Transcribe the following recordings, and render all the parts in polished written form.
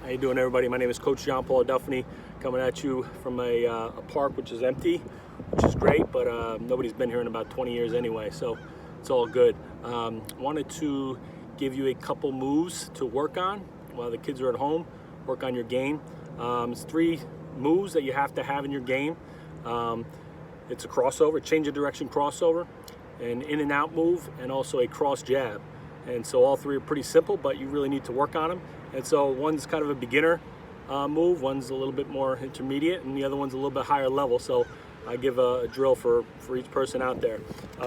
How you doing, everybody? My name is Coach John Paul Duphiney, coming at you from a park which is empty, which is great, but nobody's been here in about 20 years anyway, so it's all good. Wanted to give you a couple moves to work on while the kids are at home. Work on your game. It's 3 moves that you have to have in your game. It's a crossover, change of direction crossover, an in and out move, and also a cross jab. And so all 3 are pretty simple, but you really need to work on them. And so one's kind of a beginner move, one's a little bit more intermediate, and the other one's a little bit higher level. So I give a drill for each person out there.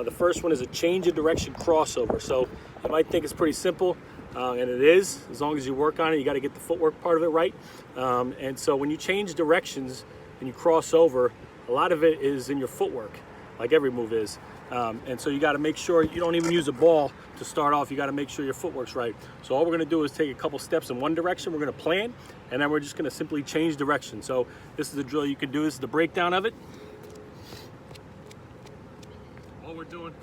The first one is a change of direction crossover. So you might think it's pretty simple, and it is, as long as you work on it. You got to get the footwork part of it right. And so when you change directions and you cross over, a lot of it is in your footwork, like every move is. And so you got to make sure you don't even use a ball to start off. You got to make sure your footwork's right. So all we're going to do is take a couple steps in one direction. We're going to plan, and then we're just going to simply change direction. So this is the drill you can do. This is the breakdown of it. All we're doing,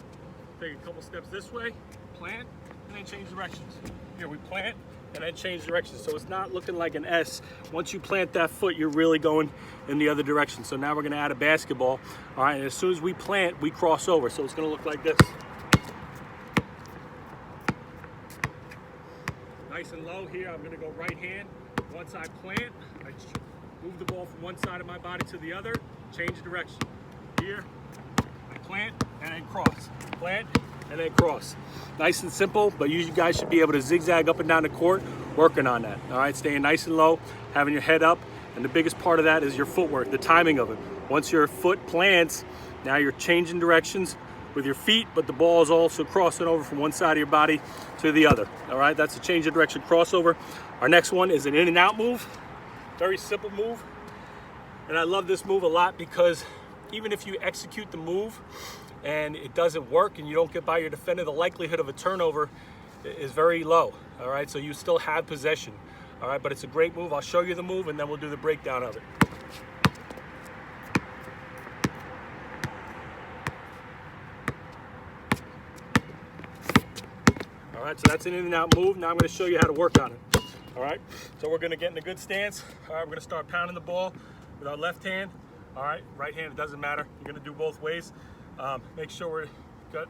take a couple steps this way, plant, and then change directions. Here we plant and then change directions. So it's not looking like an S. Once you plant that foot, you're really going in the other direction. So now we're going to add a basketball. All right, and as soon as we plant, we cross over. So it's going to look like this. Nice and low here. I'm going to go right hand. Once I plant, I move the ball from one side of my body to the other, change direction. Here, I plant and then cross. Plant and then cross. Nice and simple, but you guys should be able to zigzag up and down the court working on that. All right, staying nice and low, having your head up, and the biggest part of that is your footwork, the timing of it. Once your foot plants, now you're changing directions with your feet, but the ball is also crossing over from one side of your body to the other. All right, that's a change of direction crossover. Our next one is an in and out move. Very simple move, and I love this move a lot because even if you execute the move and it doesn't work and you don't get by your defender, the likelihood of a turnover is very low. All right, so you still have possession. All right, but it's a great move. I'll show you the move and then we'll do the breakdown of it. All right, so that's an in and out move. Now I'm going to show you how to work on it. All right, so we're going to get in a good stance. All right, we're going to start pounding the ball with our left hand. All right, right hand, it doesn't matter. You're going to do both ways. Make sure we're good,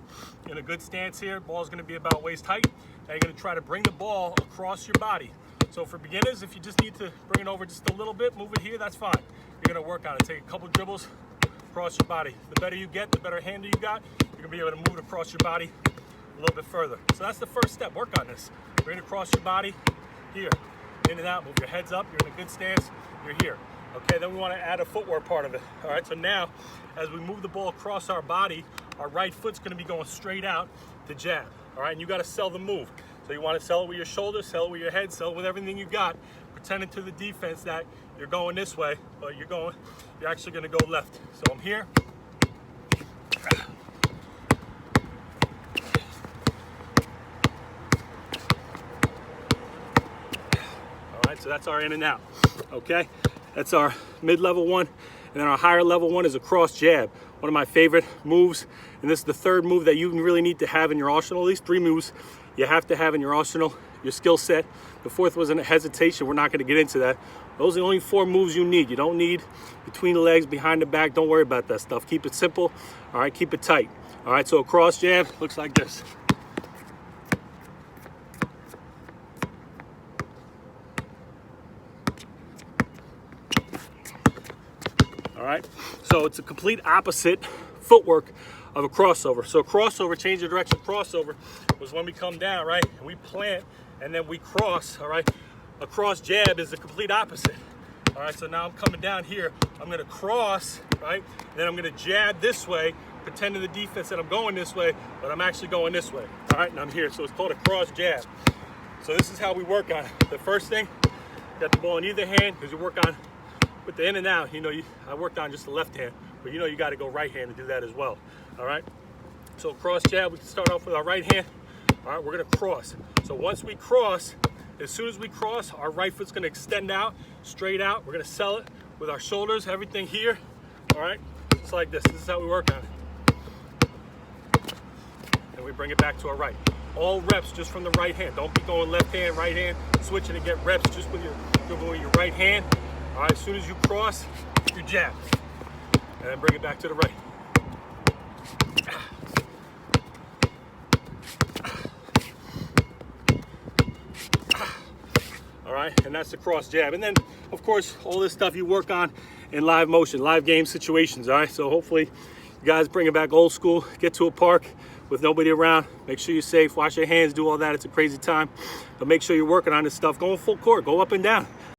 in a good stance here. Ball's going to be about waist height. Now you're going to try to bring the ball across your body. So for beginners, if you just need to bring it over just a little bit, move it here, that's fine. You're going to work on it. Take a couple dribbles across your body. The better you get, the better handle you got, you're going to be able to move it across your body a little bit further. So that's the first step. Work on this. Bring it across your body. Here, in and out. Move your heads up. You're in a good stance. You're here. Okay, then we want to add a footwork part of it. All right, so now as we move the ball across our body, our right foot's going to be going straight out to jab. All right, and you got to sell the move. So you want to sell it with your shoulders, sell it with your head, sell it with everything you got, pretending to the defense that you're going this way, but you're actually going to go left. So I'm here. All right, so that's our in and out. Okay. That's our mid-level one, and then our higher level one is a cross jab. One of my favorite moves, and this is the 3rd move that you really need to have in your arsenal. At least 3 moves you have to have in your arsenal, your skill set. The 4th was a hesitation. We're not going to get into that. Those are the only 4 moves you need. You don't need between the legs, behind the back. Don't worry about that stuff. Keep it simple. All right, keep it tight. All right, so a cross jab looks like this. All right, so it's a complete opposite footwork of a crossover. So crossover, change of direction crossover, was when we come down, right, and we plant and then we cross. All right, a cross jab is the complete opposite. All right, so now I'm coming down here, I'm going to cross, right, and then I'm going to jab this way, pretend to the defense that I'm going this way, but I'm actually going this way. All right, and I'm here, so it's called a cross jab. So this is how we work on it. The first thing, got the ball in either hand, because you work on with the in and out, I worked on just the left hand, but you got to go right hand to do that as well. All right, so cross jab, we can start off with our right hand. All right, we're going to cross. So once we cross, as soon as we cross, our right foot's going to extend out, straight out. We're going to sell it with our shoulders, everything here. All right, just like this. This is how we work on it. And we bring it back to our right. all reps just from the right hand. Don't be going left hand, right hand, switching to get reps just with your right hand. All right, as soon as you cross, you jab. And then bring it back to the right. All right, and that's the cross jab. And then, of course, all this stuff you work on in live motion, live game situations, all right? So hopefully you guys bring it back old school, get to a park with nobody around, make sure you're safe, wash your hands, do all that. It's a crazy time, but make sure you're working on this stuff, going full court, go up and down.